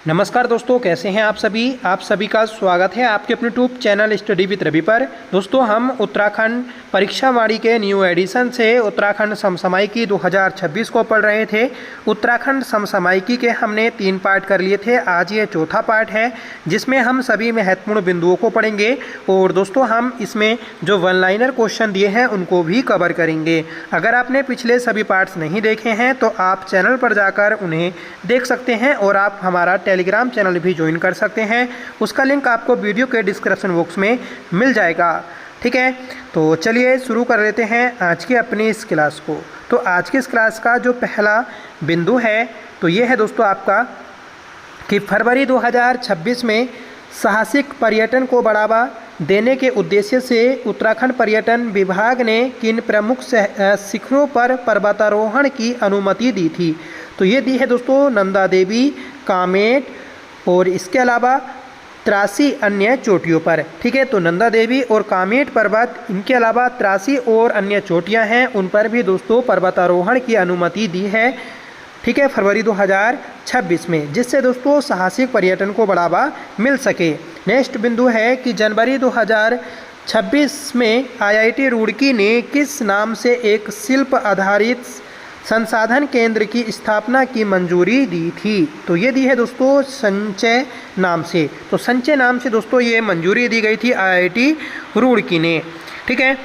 नमस्कार दोस्तों, कैसे हैं आप सभी का स्वागत है आपके अपने YouTube channel study with Ravi पर। दोस्तों, हम उत्तराखंड परीक्षा वाणी के न्यू एडिशन से उत्तराखंड समसामयिकी 2026 को पढ़ रहे थे। उत्तराखंड समसामयिकी के हमने 3 पार्ट कर लिए थे। आज ये चौथा पार्ट है जिसमें हम सभी महत्वपूर्ण बिंदुओं को पढ़ेंगे और दोस्तों हम इसमें जो वन लाइनर क्वेश्चन दिए हैं उनको भी कवर करेंगे। अगर आपने पिछले सभी पार्ट्स नहीं देखे हैं तो आप चैनल पर जाकर उन्हें देख सकते हैं और आप हमारा टेलीग्राम चैनल भी ज्वाइन कर सकते हैं। उसका लिंक आपको वीडियो के डिस्क्रिप्शन बॉक्स में मिल जाएगा। ठीक है, तो चलिए शुरू कर लेते हैं आज की अपनी इस क्लास को। तो आज की इस क्लास का जो पहला बिंदु है तो ये है दोस्तों आपका कि फरवरी 2026 में साहसिक पर्यटन को बढ़ावा देने के उद्देश्य से उत्तराखंड पर्यटन विभाग ने किन प्रमुख शिखरों पर पर्वतारोहण की अनुमति दी थी। तो ये दी है दोस्तों नंदा देवी, कामेट और इसके अलावा 83 अन्य चोटियों पर। ठीक है, तो नंदा देवी और कामेट पर्वत, इनके अलावा 83 और अन्य चोटियां हैं, उन पर भी दोस्तों पर्वतारोहण की अनुमति दी है। ठीक है, फरवरी 2026 में, जिससे दोस्तों साहसिक पर्यटन को बढ़ावा मिल सके। नेक्स्ट बिंदु है कि जनवरी 2026 में IIT रुड़की ने किस नाम से एक शिल्प आधारित संसाधन केंद्र की स्थापना की मंजूरी दी थी। तो ये दी है दोस्तों संचय नाम से। तो संचय नाम से दोस्तों ये मंजूरी दी गई थी IIT रुड़की ने। ठीक है,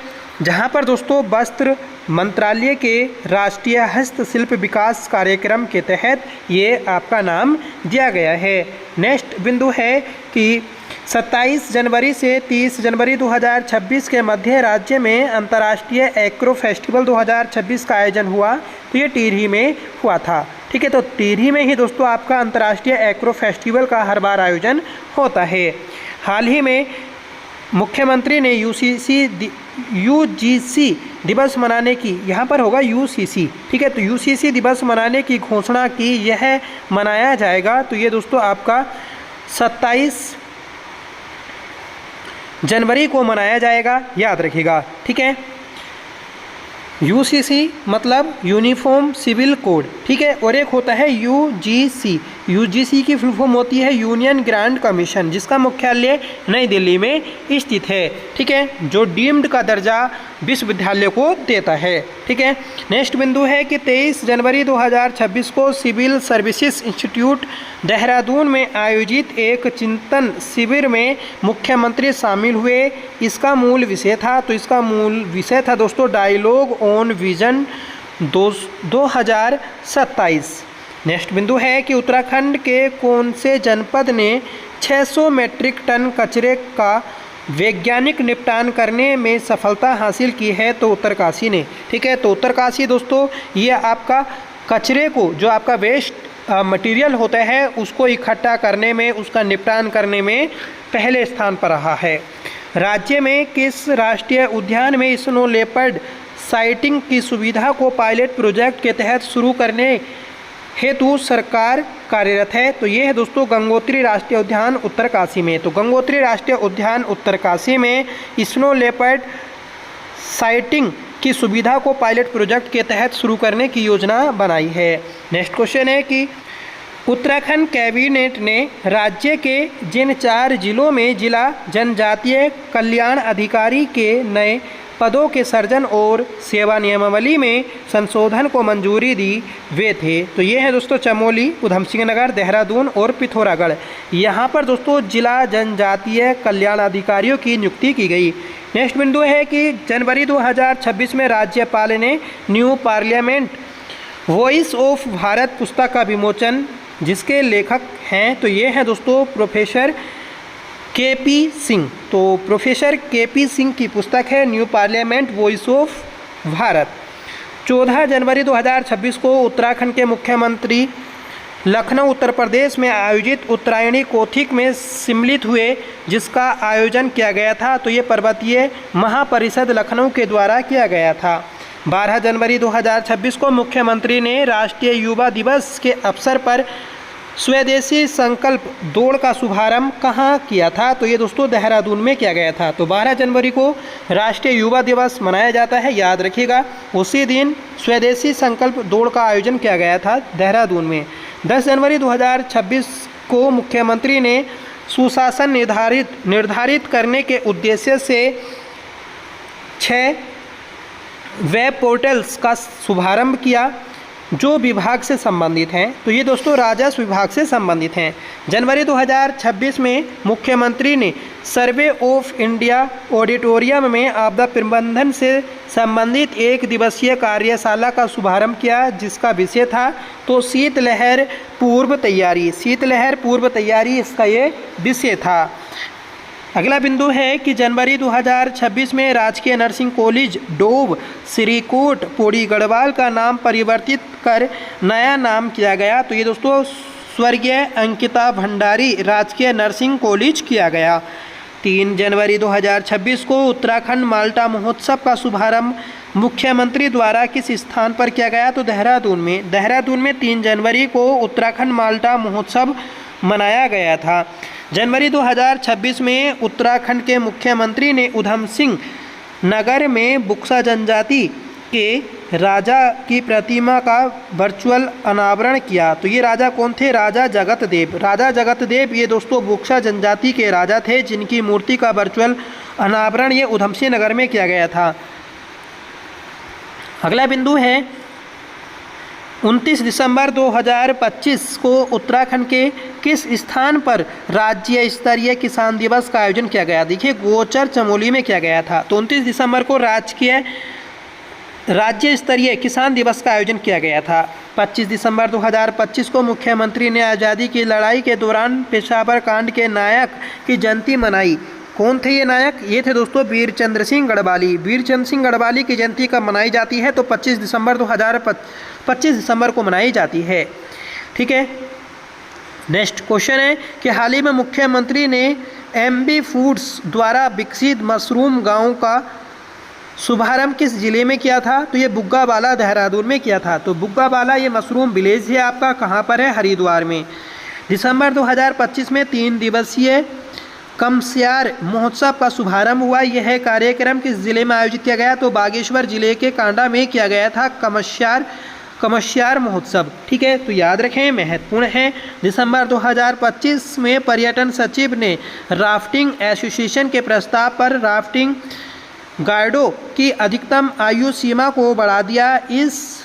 जहाँ पर दोस्तों वस्त्र मंत्रालय के राष्ट्रीय हस्तशिल्प विकास कार्यक्रम के तहत ये आपका नाम दिया गया है। नेक्स्ट बिंदु है कि 27 जनवरी से 30 जनवरी 2026 के मध्य राज्य में अंतर्राष्ट्रीय एग्रो फेस्टिवल 2026 का आयोजन हुआ। तो ये टिहरी में हुआ था। ठीक है, तो टिहरी में ही दोस्तों आपका अंतर्राष्ट्रीय एग्रो फेस्टिवल का हर बार आयोजन होता है। हाल ही में मुख्यमंत्री ने UGC दिवस मनाने की, यहाँ पर होगा UCC। ठीक है, तो UCC दिवस मनाने की घोषणा की। यह मनाया जाएगा तो ये दोस्तों आपका 27 जनवरी को मनाया जाएगा, याद रखिएगा। ठीक है, UCC मतलब यूनिफॉर्म सिविल कोड। ठीक है, और एक होता है UGC की फुल फॉर्म होती है यूनियन ग्रांट कमीशन, जिसका मुख्यालय नई दिल्ली में स्थित है। ठीक है, जो डीम्ड का दर्जा विश्वविद्यालय को देता है। ठीक है, नेक्स्ट बिंदु है कि 23 जनवरी 2026 को सिविल सर्विसेज इंस्टीट्यूट देहरादून में आयोजित एक चिंतन शिविर में मुख्यमंत्री शामिल हुए। इसका मूल विषय था दोस्तों डायलॉग ऑन विजन 2027। नेक्स्ट बिंदु है कि उत्तराखंड के कौन से जनपद ने 600 मीट्रिक टन कचरे का वैज्ञानिक निपटान करने में सफलता हासिल की है। तो उत्तरकाशी ने। ठीक है, तो उत्तरकाशी दोस्तों ये आपका कचरे को, जो आपका वेस्ट मटेरियल होता है, उसको इकट्ठा करने में, उसका निपटान करने में पहले स्थान पर रहा है। राज्य में किस राष्ट्रीय उद्यान में स्नो लेपर्ड साइटिंग की सुविधा को पायलट प्रोजेक्ट के तहत शुरू करने हेतु सरकार कार्यरत है। तो ये है दोस्तों गंगोत्री राष्ट्रीय उद्यान उत्तरकाशी में। तो गंगोत्री राष्ट्रीय उद्यान उत्तरकाशी में स्नो लेपर्ड साइटिंग की सुविधा को पायलट प्रोजेक्ट के तहत शुरू करने की योजना बनाई है। नेक्स्ट क्वेश्चन है कि उत्तराखंड कैबिनेट ने राज्य के जिन 4 जिलों में जिला जनजातीय कल्याण अधिकारी के नए पदों के सृजन और सेवा नियमावली में संशोधन को मंजूरी दी वे थे। तो ये है दोस्तों चमोली, उधम सिंह नगर, देहरादून और पिथौरागढ़। यहाँ पर दोस्तों जिला जनजातीय कल्याण अधिकारियों की नियुक्ति की गई। नेक्स्ट बिंदु है कि जनवरी 2026 में राज्यपाल ने new parliament voice of Bharat पुस्तक का विमोचन, जिसके लेखक हैं तो ये हैं दोस्तों प्रोफेसर KP सिंह। तो प्रोफेसर KP सिंह की पुस्तक है new parliament voice of Bharat. 14 जनवरी 2026 को उत्तराखंड के मुख्यमंत्री लखनऊ उत्तर प्रदेश में आयोजित उत्तरायणी कौथिक में सम्मिलित हुए, जिसका आयोजन किया गया था। तो ये पर्वतीय महापरिषद लखनऊ के द्वारा किया गया था। 12 जनवरी 2026 को मुख्यमंत्री ने राष्ट्रीय युवा दिवस के अवसर पर स्वदेशी संकल्प दौड़ का शुभारंभ कहाँ किया था। तो ये दोस्तों देहरादून में किया गया था। तो 12 जनवरी को राष्ट्रीय युवा दिवस मनाया जाता है, याद रखिएगा। उसी दिन स्वदेशी संकल्प दौड़ का आयोजन किया गया था देहरादून में। 10 जनवरी 2026 को मुख्यमंत्री ने सुशासन निर्धारित करने के उद्देश्य से 6 वेब पोर्टल्स का शुभारंभ किया जो विभाग से संबंधित हैं। तो ये दोस्तों राजस्व विभाग से संबंधित हैं। जनवरी 2026 में मुख्यमंत्री ने सर्वे ऑफ इंडिया ऑडिटोरियम में आपदा प्रबंधन से संबंधित 1 दिवसीय कार्यशाला का शुभारंभ किया जिसका विषय था तो शीतलहर पूर्व तैयारी इसका ये विषय था। अगला बिंदु है कि जनवरी 2026 में राजकीय नर्सिंग कॉलेज डोब श्रीकोट पौड़ी गढ़वाल का नाम परिवर्तित कर नया नाम किया गया। तो ये दोस्तों स्वर्गीय अंकिता भंडारी राजकीय नर्सिंग कॉलेज किया गया। 3 जनवरी 2026 को उत्तराखंड माल्टा महोत्सव का शुभारंभ मुख्यमंत्री द्वारा किस स्थान पर किया गया तो देहरादून में 3 जनवरी को उत्तराखंड माल्टा महोत्सव मनाया गया था। जनवरी 2026 में उत्तराखंड के मुख्यमंत्री ने उधम सिंह नगर में बुक्सा जनजाति के राजा की प्रतिमा का वर्चुअल अनावरण किया। तो ये राजा कौन थे? राजा जगत देव ये दोस्तों बुक्सा जनजाति के राजा थे जिनकी मूर्ति का वर्चुअल अनावरण ये उधम सिंह नगर में किया गया था। अगला बिंदु है 29 दिसंबर 2025 को उत्तराखंड के किस स्थान पर राज्य स्तरीय किसान दिवस का आयोजन किया गया? देखिए गोचर चमोली में किया गया था। तो 29 दिसंबर को राज्य स्तरीय किसान दिवस का आयोजन किया गया था। 25 दिसंबर 2025 को मुख्यमंत्री ने आज़ादी की लड़ाई के दौरान पेशावर कांड के नायक की जयंती मनाई। कौन थे ये नायक? ये थे दोस्तों वीरचंद्र सिंह गढ़वाली की जयंती कब मनाई जाती है तो 25 दिसंबर को मनाई जाती है। ठीक है। नेक्स्ट क्वेश्चन है कि हाल ही में मुख्यमंत्री ने एमबी फूड्स द्वारा विकसित मशरूम गांव का शुभारंभ किस जिले में किया था? तो ये बुग्गाबाला देहरादून में किया था। तो बुग्गाबाला ये मशरूम विलेज है आपका, कहाँ पर है? हरिद्वार में। दिसंबर 2025 में 3 दिवसीय कमस्यार महोत्सव का शुभारंभ हुआ। यह कार्यक्रम किस जिले में आयोजित किया गया? तो बागेश्वर जिले के कांडा में किया गया था कमस्यार महोत्सव। ठीक है, तो याद रखें, महत्वपूर्ण है। दिसंबर 2025 में पर्यटन सचिव ने राफ्टिंग एसोसिएशन के प्रस्ताव पर राफ्टिंग गाइडों की अधिकतम आयु सीमा को बढ़ा दिया। इस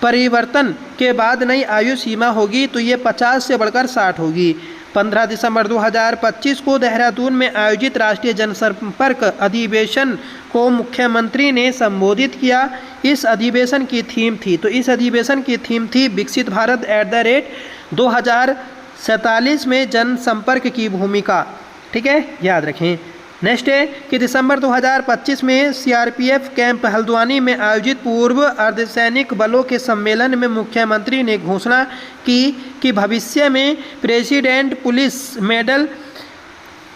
परिवर्तन के बाद नई आयु सीमा होगी तो ये 50 से बढ़कर 60 होगी। 15 दिसंबर 2025 को देहरादून में आयोजित राष्ट्रीय जनसंपर्क अधिवेशन को मुख्यमंत्री ने संबोधित किया। इस अधिवेशन की थीम थी विकसित भारत @2047 में जनसंपर्क की भूमिका। ठीक है, याद रखें। नेक्स्ट है कि दिसंबर 2025 में सीआरपीएफ कैंप हल्द्वानी में आयोजित पूर्व अर्धसैनिक बलों के सम्मेलन में मुख्यमंत्री ने घोषणा की कि भविष्य में प्रेसिडेंट पुलिस मेडल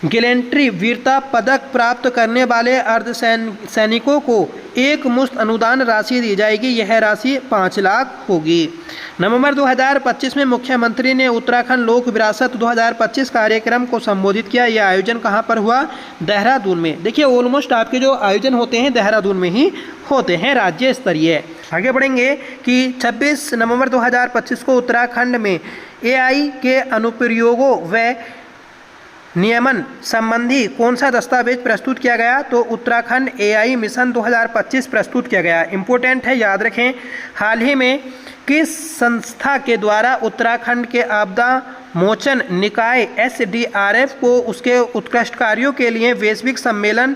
गैलेंट्री वीरता पदक प्राप्त करने वाले अर्धसैनिकों को एकमुश्त अनुदान राशि दी जाएगी। यह राशि 5 लाख होगी। नवंबर 2025 में मुख्यमंत्री ने उत्तराखंड लोक विरासत 2025 कार्यक्रम को संबोधित किया। यह आयोजन कहां पर हुआ? देहरादून में। देखिए ऑलमोस्ट आपके जो आयोजन होते हैं देहरादून में ही होते हैं, राज्य स्तरीय। आगे बढ़ेंगे कि 26 नवंबर 2025 को उत्तराखंड में एआई के अनुप्रयोगों व नियमन संबंधी कौन सा दस्तावेज प्रस्तुत किया गया? तो उत्तराखंड एआई मिशन 2025 प्रस्तुत किया गया। इम्पोर्टेंट है, याद रखें। हाल ही में किस संस्था के द्वारा उत्तराखंड के आपदा मोचन निकाय SDRF को उसके उत्कृष्ट कार्यों के लिए वैश्विक सम्मेलन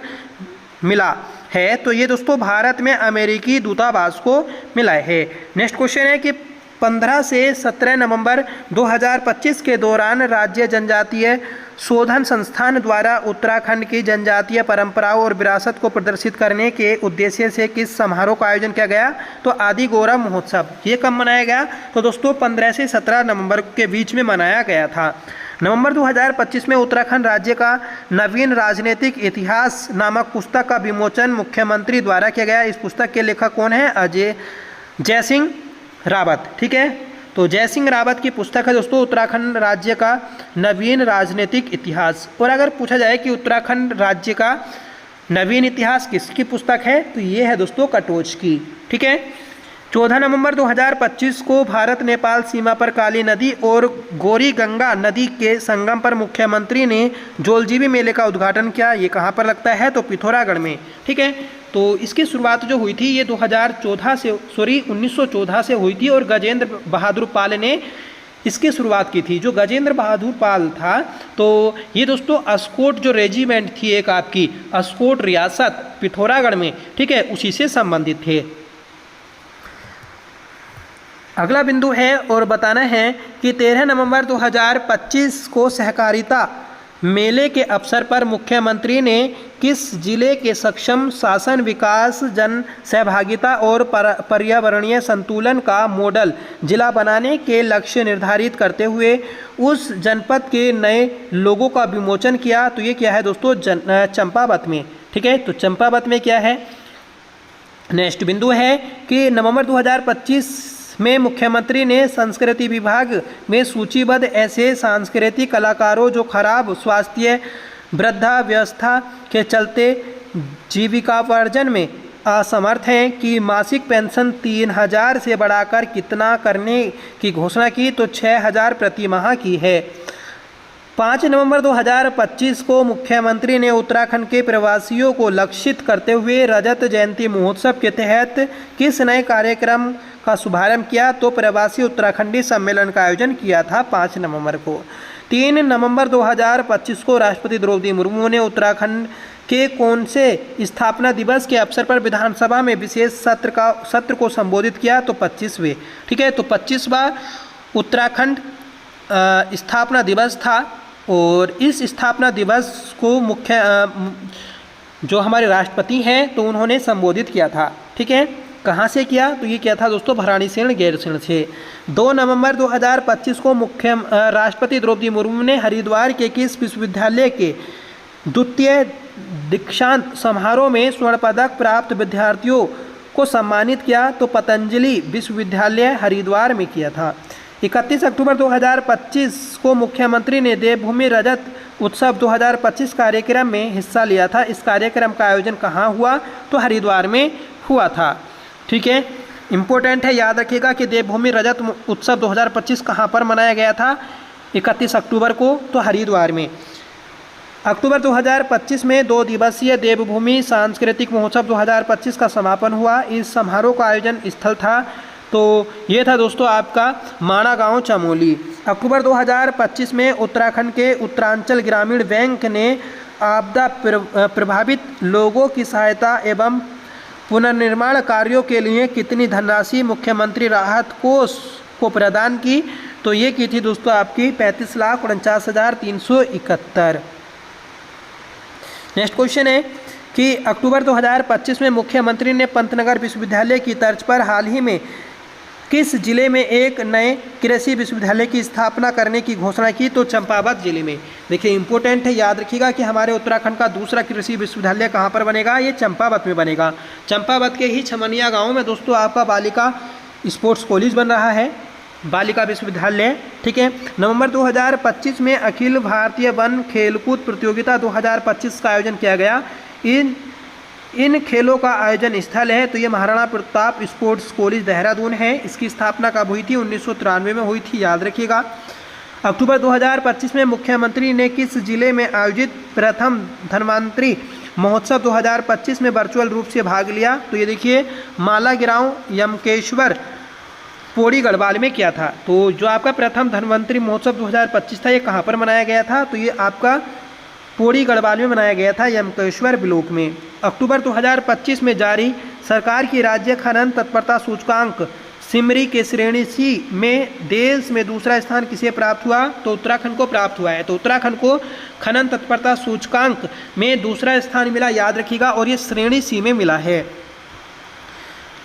मिला है? तो ये दोस्तों भारत में अमेरिकी दूतावास को मिला है। नेक्स्ट क्वेश्चन है कि 15 से 17 नवंबर 2025 के दौरान राज्य जनजातीय शोधन संस्थान द्वारा उत्तराखंड की जनजातीय परंपराओं और विरासत को प्रदर्शित करने के उद्देश्य से किस समारोह का आयोजन किया गया? तो आदि गौरव महोत्सव। ये कब मनाया गया? तो दोस्तों 15 से 17 नवंबर के बीच में मनाया गया था। नवंबर 2025 में उत्तराखंड राज्य का नवीन राजनीतिक इतिहास नामक पुस्तक का विमोचन मुख्यमंत्री द्वारा किया गया। इस पुस्तक के लेखक कौन है? जयसिंह रावत। ठीक है, तो जयसिंह रावत की पुस्तक है दोस्तों उत्तराखंड राज्य का नवीन राजनीतिक इतिहास। और अगर पूछा जाए कि उत्तराखंड राज्य का नवीन इतिहास किसकी पुस्तक है? तो ये है दोस्तों कटोच की। ठीक है, 14 नवंबर 2025 को भारत नेपाल सीमा पर काली नदी और गौरी गंगा नदी के संगम पर मुख्यमंत्री ने जोलजीबी मेले का उद्घाटन किया। ये कहाँ पर लगता है? तो पिथौरागढ़ में। ठीक है, तो इसकी शुरुआत जो हुई थी ये 1914 से हुई थी और गजेंद्र बहादुर पाल ने इसकी शुरुआत की थी। जो गजेंद्र बहादुर पाल था, तो ये दोस्तों अस्कोट जो रेजिमेंट थी एक आपकी, अस्कोट रियासत पिथौरागढ़ में, ठीक है, उसी से संबंधित थे। अगला बिंदु है और बताना है कि 13 नवंबर 2025 को सहकारिता मेले के अवसर पर मुख्यमंत्री ने किस जिले के सक्षम शासन, विकास, जन सहभागिता और पर्यावरणीय संतुलन का मॉडल जिला बनाने के लक्ष्य निर्धारित करते हुए उस जनपद के नए लोगों का विमोचन किया। तो ये क्या है दोस्तों? चंपावत में। ठीक है, तो चंपावत में क्या है? नेक्स्ट बिंदु है कि नवंबर 2025 में मुख्यमंत्री ने संस्कृति विभाग में सूचीबद्ध ऐसे सांस्कृतिक कलाकारों जो खराब स्वास्थ्य वृद्धावस्था के चलते जीविकापार्जन में असमर्थ हैं कि मासिक पेंशन 3000 से बढ़ाकर कितना करने की घोषणा की। तो 6000 प्रति माह की है। 5 नवंबर 2025 को मुख्यमंत्री ने उत्तराखंड के प्रवासियों को लक्षित करते हुए रजत जयंती महोत्सव के तहत किस नए कार्यक्रम का शुभारंभ किया? तो प्रवासी उत्तराखंडी सम्मेलन का आयोजन किया था 5 नवंबर को। 3 नवंबर 2025 को राष्ट्रपति द्रौपदी मुर्मू ने उत्तराखंड के कौन से स्थापना दिवस के अवसर पर विधानसभा में विशेष सत्र को संबोधित किया? तो 25वें। ठीक है, तो 25वां उत्तराखंड स्थापना दिवस था और इस स्थापना दिवस को जो हमारे राष्ट्रपति हैं तो उन्होंने संबोधित किया था। ठीक है, कहाँ से किया? तो ये क्या था दोस्तों? भराड़ीसेन गैरसैंण से। 2 नवंबर 2025 को राष्ट्रपति द्रौपदी मुर्मू ने हरिद्वार के किस विश्वविद्यालय के द्वितीय दीक्षांत समारोह में स्वर्ण पदक प्राप्त विद्यार्थियों को सम्मानित किया? तो पतंजलि विश्वविद्यालय हरिद्वार में किया था। 31 अक्टूबर 2025 को मुख्यमंत्री ने देवभूमि रजत उत्सव 2025 कार्यक्रम में हिस्सा लिया था। इस कार्यक्रम का आयोजन कहाँ हुआ? तो हरिद्वार में हुआ था। ठीक है, इम्पोर्टेंट है, याद रखिएगा कि देवभूमि रजत उत्सव 2025 कहाँ पर मनाया गया था? 31 अक्टूबर को, तो हरिद्वार में। अक्टूबर 2025 में 2 दिवसीय देवभूमि सांस्कृतिक महोत्सव 2025 का समापन हुआ। इस समारोह का आयोजन स्थल था, तो ये था दोस्तों आपका माणा गांव चमोली। अक्टूबर 2025 में उत्तराखंड के उत्तरांचल ग्रामीण बैंक ने आपदा प्रभावित लोगों की सहायता एवं पुनर्निर्माण कार्यों के लिए कितनी धनराशि मुख्यमंत्री राहत कोष को प्रदान की? तो ये की थी दोस्तों आपकी 35,49,371। नेक्स्ट क्वेश्चन है कि अक्टूबर 2025 में मुख्यमंत्री ने पंतनगर विश्वविद्यालय की तर्ज पर हाल ही में किस जिले में एक नए कृषि विश्वविद्यालय की स्थापना करने की घोषणा की? तो चंपावत जिले में। देखिए इंपॉर्टेंट है, याद रखिएगा कि हमारे उत्तराखंड का दूसरा कृषि विश्वविद्यालय कहाँ पर बनेगा? ये चंपावत में बनेगा। चंपावत के ही छमनिया गांव में दोस्तों आपका बालिका स्पोर्ट्स कॉलेज बन रहा है, बालिका विश्वविद्यालय। ठीक है, नवंबर 2025 में अखिल भारतीय वन खेलकूद प्रतियोगिता 2025 का आयोजन किया गया। इन खेलों का आयोजन स्थल है तो ये महाराणा प्रताप स्पोर्ट्स कॉलेज देहरादून है। इसकी स्थापना कब हुई थी? 1993 में हुई थी, याद रखिएगा। अक्टूबर 2025 में मुख्यमंत्री ने किस जिले में आयोजित प्रथम धन्वंतरि महोत्सव 2025 में वर्चुअल रूप से भाग लिया? तो ये देखिए मालागिराव यमकेश्वर पौड़ी गढ़वाल में किया था। तो जो आपका प्रथम धन्वंतरि महोत्सव 2025 था ये कहाँ पर मनाया गया था? तो ये आपका पौड़ी गढ़वाल में मनाया गया था, यमकेश्वर ब्लॉक में। अक्टूबर 2025 में जारी सरकार की राज्य खनन तत्परता सूचकांक सिमरी के श्रेणी सी में देश में दूसरा स्थान किसे प्राप्त हुआ? तो उत्तराखंड को प्राप्त हुआ है। तो उत्तराखंड को खनन तत्परता सूचकांक में दूसरा स्थान मिला, याद रखिएगा, और ये श्रेणी सी में मिला है।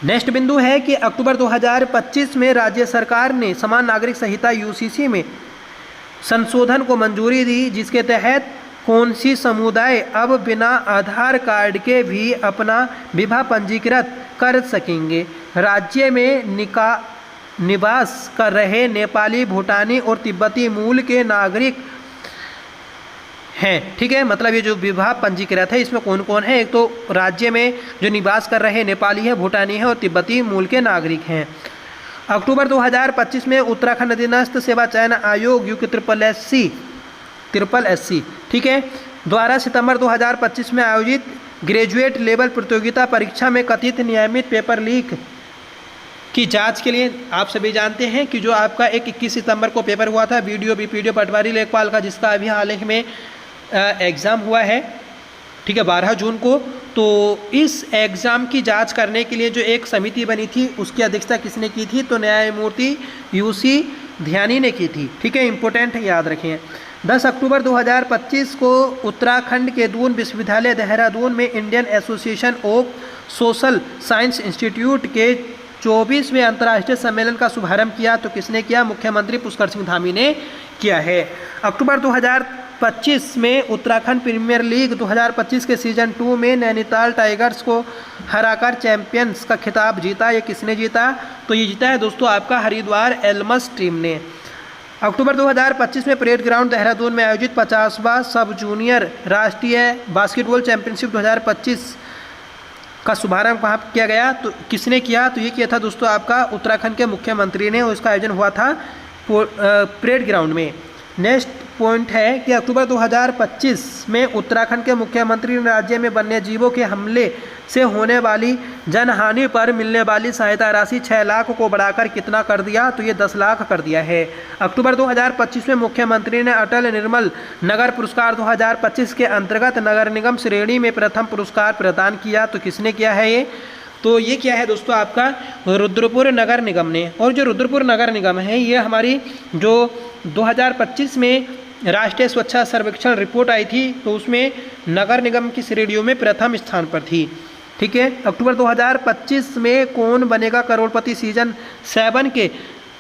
नेक्स्ट बिंदु है कि अक्टूबर 2025 में राज्य सरकार ने समान नागरिक संहिता यूसीसी में संशोधन को मंजूरी दी, जिसके तहत कौन सी समुदाय अब बिना आधार कार्ड के भी अपना विवाह पंजीकृत कर सकेंगे? राज्य में निवास कर रहे नेपाली, भूटानी और तिब्बती मूल के नागरिक हैं। ठीक है, मतलब ये जो विवाह पंजीकृत है इसमें कौन कौन है? एक तो राज्य में जो निवास कर रहे नेपाली है, भूटानी है और तिब्बती मूल के नागरिक हैं। अक्टूबर 2025 में उत्तराखंड अधीनस्थ सेवा चयन आयोग UPSC ठीक है द्वारा सितंबर 2025 में आयोजित ग्रेजुएट लेवल प्रतियोगिता परीक्षा में कथित नियमित पेपर लीक की जांच के लिए, आप सभी जानते हैं कि जो आपका 21 सितंबर को पेपर हुआ था BPDO पटवारी लेखपाल का, जिसका अभी हाल ही में एग्ज़ाम हुआ है, ठीक है 12 जून को। तो इस एग्ज़ाम की जांच करने के लिए जो एक समिति बनी थी उसकी अध्यक्षता किसने की थी? तो न्यायमूर्ति UC ध्यानी ने की थी। ठीक है, इंपॉर्टेंट है, याद रखें। 10 अक्टूबर 2025 को उत्तराखंड के दून विश्वविद्यालय देहरादून में Indian association of social science institute के 24वें अंतर्राष्ट्रीय सम्मेलन का शुभारंभ किया। तो किसने किया? मुख्यमंत्री पुष्कर सिंह धामी ने किया है। अक्टूबर 2025 में उत्तराखंड प्रीमियर लीग 2025 के सीजन 2 में नैनीताल टाइगर्स को हराकर चैंपियंस का खिताब जीता। ये किसने जीता? तो ये जीता है दोस्तों आपका हरिद्वार एल्मस टीम ने। अक्टूबर 2025 में परेड ग्राउंड देहरादून में आयोजित 50वां सब जूनियर राष्ट्रीय बास्केटबॉल चैंपियनशिप 2025 का शुभारंभ कहाँ किया गया? तो किसने किया? तो ये किया था दोस्तों आपका उत्तराखंड के मुख्यमंत्री ने, और इसका आयोजन हुआ था परेड ग्राउंड में। नेक्स्ट पॉइंट है कि अक्टूबर 2025 में उत्तराखंड के मुख्यमंत्री ने राज्य में वन्य जीवों के हमले से होने वाली जनहानि पर मिलने वाली सहायता राशि 6 लाख को बढ़ाकर कितना कर दिया? तो ये 10 लाख कर दिया है। अक्टूबर 2025 में मुख्यमंत्री ने अटल निर्मल नगर पुरस्कार 2025 के अंतर्गत नगर निगम श्रेणी में प्रथम पुरस्कार प्रदान किया। तो किसने किया है ये? तो ये क्या है दोस्तों आपका रुद्रपुर नगर निगम ने। और जो रुद्रपुर नगर निगम है ये हमारी जो 2025 में राष्ट्रीय स्वच्छता सर्वेक्षण रिपोर्ट आई थी तो उसमें नगर निगम की श्रेणियों में प्रथम स्थान पर थी। ठीक है, अक्टूबर 2025 में कौन बनेगा करोड़पति सीजन 7 के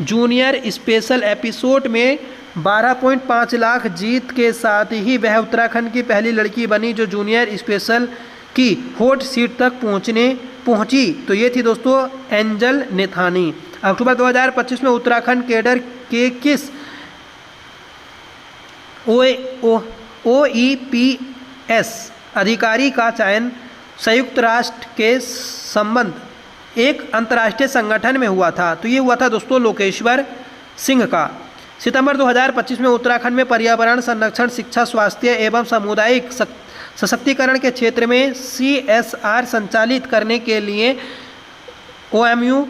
जूनियर स्पेशल एपिसोड में 12.5 लाख जीत के साथ ही वह उत्तराखंड की पहली लड़की बनी जो जूनियर स्पेशल की हॉट सीट तक पहुंची। तो ये थी दोस्तों एंजल नेथानी। अक्टूबर 2025 में उत्तराखंड कैडर के किस OEPS अधिकारी का चयन संयुक्त राष्ट्र के संबंध एक अंतर्राष्ट्रीय संगठन में हुआ था? तो ये हुआ था दोस्तों लोकेश्वर सिंह का। सितंबर 2025 में उत्तराखंड में पर्यावरण संरक्षण, शिक्षा, स्वास्थ्य एवं सामुदायिक सशक्तिकरण के क्षेत्र में CSR संचालित करने के लिए OMU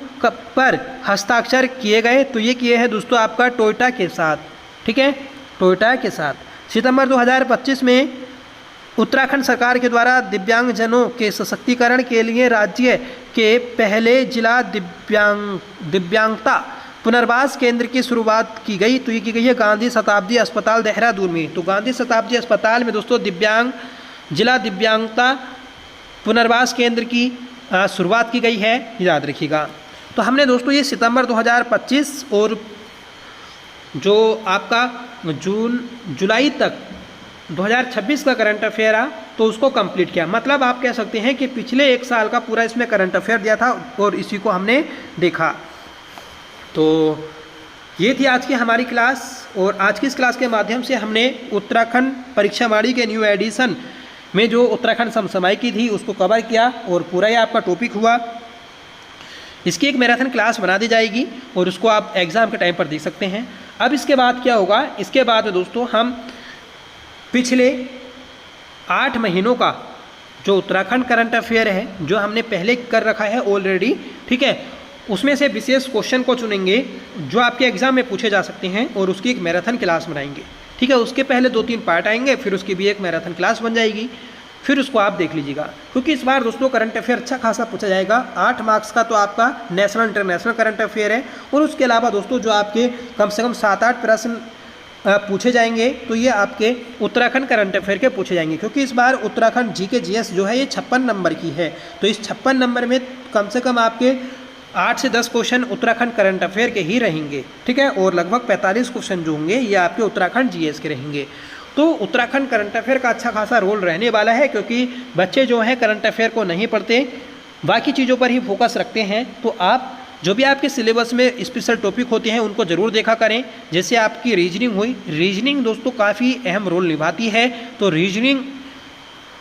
पर हस्ताक्षर किए गए। तो ये किए हैं दोस्तों आपका टोयोटा के साथ। ठीक है, टोयोटा के साथ। सितंबर 2025 में उत्तराखंड सरकार के द्वारा दिव्यांगजनों के सशक्तिकरण के लिए राज्य के पहले जिला दिव्यांगता पुनर्वास केंद्र की शुरुआत की गई। तो ये की गई है गांधी शताब्दी अस्पताल देहरादून में। तो गांधी शताब्दी अस्पताल में दोस्तों जिला दिव्यांगता पुनर्वास केंद्र की शुरुआत की गई है, याद रखिएगा। तो हमने दोस्तों ये सितंबर 2025 और जो आपका जुलाई तक 2026 का करंट अफेयर आ तो उसको कंप्लीट किया। मतलब आप कह सकते हैं कि पिछले एक साल का पूरा इसमें करंट अफेयर दिया था और इसी को हमने देखा। तो ये थी आज की हमारी क्लास, और आज की इस क्लास के माध्यम से हमने उत्तराखंड परीक्षावाणी के न्यू एडिशन में जो उत्तराखंड समसामयिकी थी उसको कवर किया और पूरा ही आपका टॉपिक हुआ। इसकी एक मैराथन क्लास बना दी जाएगी और उसको आप एग्ज़ाम के टाइम पर देख सकते हैं। अब इसके बाद क्या होगा? इसके बाद दोस्तों हम पिछले 8 महीनों का जो उत्तराखंड करंट अफेयर है जो हमने पहले कर रखा है ऑलरेडी, ठीक है, उसमें से विशेष क्वेश्चन को चुनेंगे जो आपके एग्ज़ाम में पूछे जा सकते हैं और उसकी एक मैराथन क्लास बनाएंगे। ठीक है, उसके पहले 2-3 पार्ट आएंगे, फिर उसकी भी एक मैराथन क्लास बन जाएगी, फिर उसको आप देख लीजिएगा। क्योंकि इस बार दोस्तों करंट अफेयर अच्छा खासा पूछा जाएगा। 8 मार्क्स का तो आपका नेशनल इंटरनेशनल करंट अफेयर है, और उसके अलावा दोस्तों जो आपके कम से कम 7-8 प्रश्न पूछे जाएंगे तो ये आपके उत्तराखंड करंट अफेयर के पूछे जाएंगे। क्योंकि इस बार उत्तराखंड GK GS जो है ये 56 नंबर की है, तो इस 56 नंबर में कम से कम आपके 8 से 10 क्वेश्चन उत्तराखंड करंट अफेयर के ही रहेंगे। ठीक है, और लगभग 45 क्वेश्चन जो होंगे ये आपके उत्तराखंड GS के रहेंगे। तो उत्तराखंड करंट अफेयर का अच्छा खासा रोल रहने वाला है, क्योंकि बच्चे जो हैं करंट अफेयर को नहीं पढ़ते, बाकी चीज़ों पर ही फोकस रखते हैं। तो आप जो भी आपके सिलेबस में स्पेशल टॉपिक होते हैं उनको ज़रूर देखा करें। जैसे आपकी रीजनिंग हुई, रीजनिंग दोस्तों काफ़ी अहम रोल निभाती है। तो रीजनिंग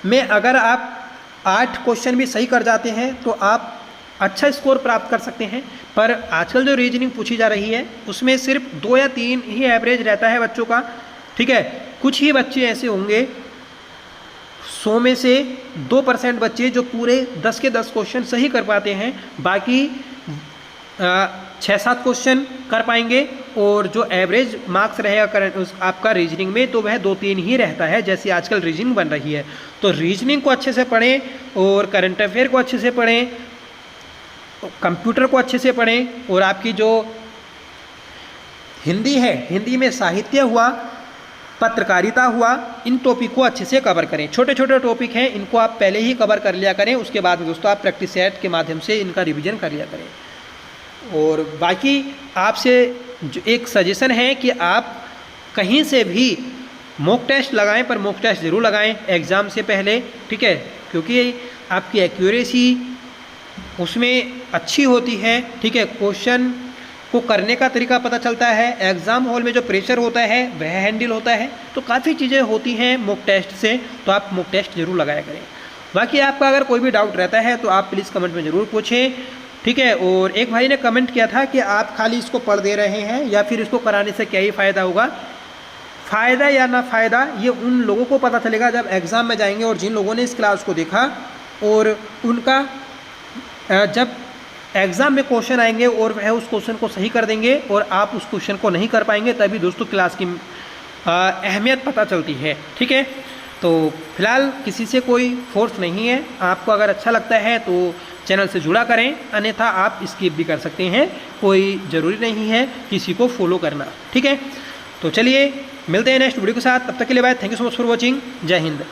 में अगर आप 8 क्वेश्चन भी सही कर जाते हैं तो आप अच्छा स्कोर प्राप्त कर सकते हैं। पर आजकल जो रीजनिंग पूछी जा रही है उसमें सिर्फ 2 या 3 ही एवरेज रहता है बच्चों का, ठीक है। कुछ ही बच्चे ऐसे होंगे 100 में से 2% बच्चे जो पूरे 10 के 10 क्वेश्चन सही कर पाते हैं, बाकी 6-7 क्वेश्चन कर पाएंगे और जो एवरेज मार्क्स रहेगा आपका रीजनिंग में तो वह 2-3 ही रहता है, जैसी आजकल रीजनिंग बन रही है। तो रीजनिंग को अच्छे से पढ़ें और करंट अफेयर को अच्छे से पढ़ें, कंप्यूटर को अच्छे से पढ़ें और आपकी जो हिंदी है, हिंदी में साहित्य हुआ, पत्रकारिता हुआ, इन टॉपिक को अच्छे से कवर करें। छोटे छोटे टॉपिक हैं, इनको आप पहले ही कवर कर लिया करें, उसके बाद में दोस्तों आप प्रैक्टिस सेट के माध्यम से इनका रिवीजन कर लिया करें। और बाकी आपसे जो एक सजेशन है कि आप कहीं से भी मॉक टेस्ट लगाएं, पर मॉक टेस्ट ज़रूर लगाएं एग्ज़ाम से पहले, ठीक है, क्योंकि आपकी एक्यूरेसी उसमें अच्छी होती है, ठीक है। क्वेश्चन को करने का तरीका पता चलता है, एग्ज़ाम हॉल में जो प्रेशर होता है वह हैंडल होता है, तो काफ़ी चीज़ें होती हैं मॉक टेस्ट से। तो आप मॉक टेस्ट ज़रूर लगाया करें। बाकी आपका अगर कोई भी डाउट रहता है तो आप प्लीज़ कमेंट में ज़रूर पूछें, ठीक है। और एक भाई ने कमेंट किया था कि आप खाली इसको पढ़ दे रहे हैं या फिर इसको कराने से क्या ही फ़ायदा होगा। फ़ायदा या ना फ़ायदा ये उन लोगों को पता चलेगा जब एग्ज़ाम में जाएंगे, और जिन लोगों ने इस क्लास को देखा और उनका जब एग्ज़ाम में क्वेश्चन आएंगे और वह उस क्वेश्चन को सही कर देंगे और आप उस क्वेश्चन को नहीं कर पाएंगे, तभी दोस्तों क्लास की अहमियत पता चलती है, ठीक है। तो फिलहाल किसी से कोई फोर्स नहीं है, आपको अगर अच्छा लगता है तो चैनल से जुड़ा करें, अन्यथा आप स्किप भी कर सकते हैं, कोई ज़रूरी नहीं है किसी को फॉलो करना, ठीक है। तो चलिए मिलते हैं नेक्स्ट वीडियो के साथ, तब तक के लिए bye. Thank you so much for watching. Jai Hind.